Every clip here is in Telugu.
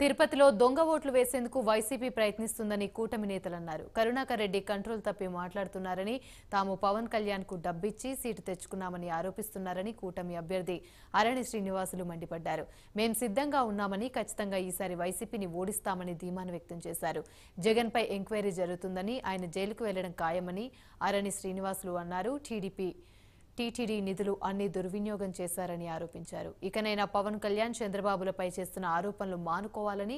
తిరుపతిలో దొంగ ఓట్లు వేసేందుకు వైసీపీ ప్రయత్నిస్తుందని కూటమి నేతలు అన్నారు. కరుణాకర్ రెడ్డి కంట్రోల్ తప్పి మాట్లాడుతున్నారని, తాము పవన్ కళ్యాణ్ కు డబ్బిచ్చి సీటు తెచ్చుకున్నామని ఆరోపిస్తున్నారని కూటమి అభ్యర్థి అరణి శ్రీనివాసులు మండిపడ్డారు. మేం సిద్ధంగా ఉన్నామని, ఖచ్చితంగా ఈసారి వైసీపీని ఓడిస్తామని ధీమాను వ్యక్తం చేశారు. జగన్ పై ఎంక్వైరీ జరుగుతుందని, ఆయన జైలుకు వెళ్లడం ఖాయమని అరణి శ్రీనివాసులు అన్నారు. టీటీడీ నిధులు అన్ని దుర్వినియోగం చేశారని ఆరోపించారు. ఇకనైనా పవన్ కళ్యాణ్, చంద్రబాబులపై చేస్తున్న ఆరోపణలు మానుకోవాలని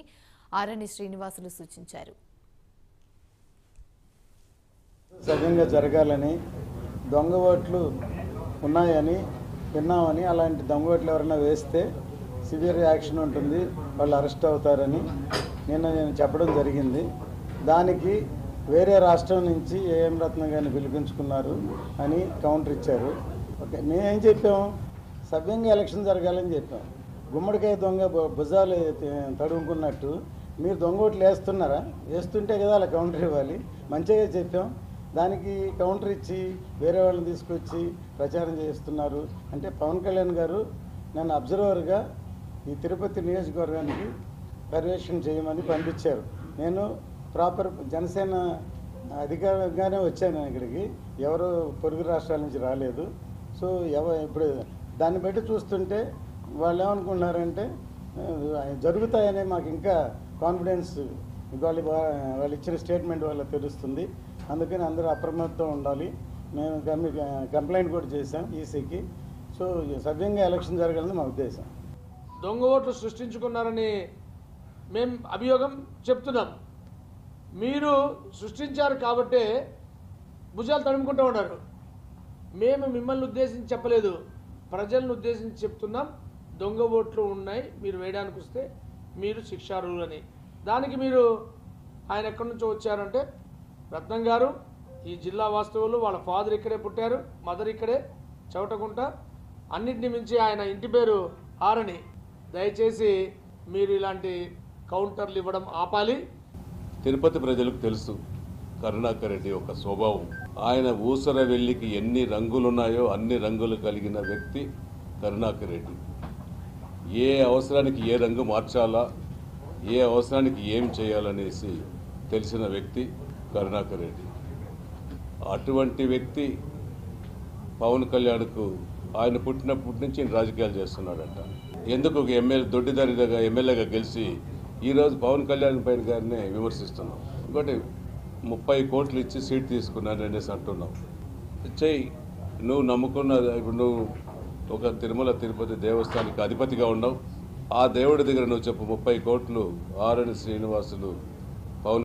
అరణి శ్రీనివాసులు సూచించారు. సవ్యంగా జరగాలని, దొంగ ఓట్లు ఉన్నాయని విన్నామని, అలాంటి దొంగ ఓట్లు ఎవరైనా వేస్తే సివియర్ యాక్షన్ ఉంటుంది, వాళ్ళు అరెస్ట్ అవుతారని నేను చెప్పడం జరిగింది. దానికి వేరే రాష్ట్రం నుంచి ఏఎం రత్న గారిని పిలిపించుకున్నారు అని కౌంటర్ ఇచ్చారు. ఓకే, మేమేం చెప్పాం? సవ్యంగా ఎలక్షన్ జరగాలని చెప్పాం. గుమ్మడికాయ దొంగ భుజాలు తడుముకున్నట్టు మీరు దొంగ ఓట్లు వేస్తున్నారా? వేస్తుంటే కదా అలా కౌంటర్ ఇవ్వాలి. మంచిగా చెప్పాం. దానికి కౌంటర్ ఇచ్చి వేరే వాళ్ళని తీసుకొచ్చి ప్రచారం చేస్తున్నారు. అంటే పవన్ కళ్యాణ్ గారు నన్ను అబ్జర్వర్గా ఈ తిరుపతి నియోజకవర్గానికి పర్యవేక్షణ చేయమని పంపించారు. నేను ప్రాపర్ జనసేన అధికారంగానే వచ్చాను ఇక్కడికి, ఎవరు పొరుగు రాష్ట్రాల నుంచి రాలేదు. సో ఇప్పుడు దాన్ని బట్టి చూస్తుంటే వాళ్ళు ఏమనుకున్నారంటే జరుగుతాయనే మాకు ఇంకా కాన్ఫిడెన్స్ వాళ్ళు ఇచ్చిన స్టేట్మెంట్ వల్ల తెలుస్తుంది. అందుకని అందరూ అప్రమత్తం ఉండాలి. మేము కంప్లైంట్ కూడా చేశాం ఈసీకి. సో సవ్యంగా ఎలక్షన్ జరగాలని మా ఉద్దేశం. దొంగ ఓట్లు సృష్టించుకున్నారని మేము అభియోగం చెప్తున్నాం. మీరు సృష్టించారు కాబట్టే భుజాలు తడుముకుంటూ ఉన్నారు. మేము మిమ్మల్ని ఉద్దేశించి చెప్పలేదు, ప్రజలను ఉద్దేశించి చెప్తున్నాం. దొంగ ఓట్లు ఉన్నాయి, మీరు వేయడానికి వస్తే మీరు శిక్షార్హులని. దానికి మీరు ఆయన ఎక్కడి నుంచో వచ్చారంటే, రత్నం గారు ఈ జిల్లా వాస్తవులు, వాళ్ళ ఫాదర్ ఇక్కడే పుట్టారు, మదర్ ఇక్కడే చవటకుంట. అన్నింటిని మించి ఆయన ఇంటి పేరు ఆరణి. దయచేసి మీరు ఇలాంటి కౌంటర్లు ఇవ్వడం ఆపాలి. తిరుపతి ప్రజలకు తెలుసు కరుణాకర్ రెడ్డి ఒక స్వభావం. ఆయన ఊసర వెల్లికి ఎన్ని రంగులున్నాయో అన్ని రంగులు కలిగిన వ్యక్తి కరుణాకర్ రెడ్డి. ఏ అవసరానికి ఏ రంగు మార్చాలా, ఏ అవసరానికి ఏం చేయాలనేసి తెలిసిన వ్యక్తి కరుణాకర్ రెడ్డి. అటువంటి వ్యక్తి పవన్ కళ్యాణ్కు ఆయన పుట్టినప్పటి నుంచి రాజకీయాలు చేస్తున్నాడంట. ఎందుకు ఒక దొడ్డిదారిగా ఎమ్మెల్యేగా గెలిచి ఈరోజు పవన్ కళ్యాణ్ పైన గారినే విమర్శిస్తున్నాం. ఇంకోటి 30 కోట్లు ఇచ్చి సీట్ తీసుకున్నాను అనేసి అంటున్నావు. చెయ్యి, నువ్వు నమ్ముకున్న, ఇప్పుడు నువ్వు ఒక తిరుమల తిరుపతి దేవస్థానానికి అధిపతిగా ఉన్నావు. ఆ దేవుడి దగ్గర నువ్వు చెప్పు 30 కోట్లు ఆరణి శ్రీనివాసులు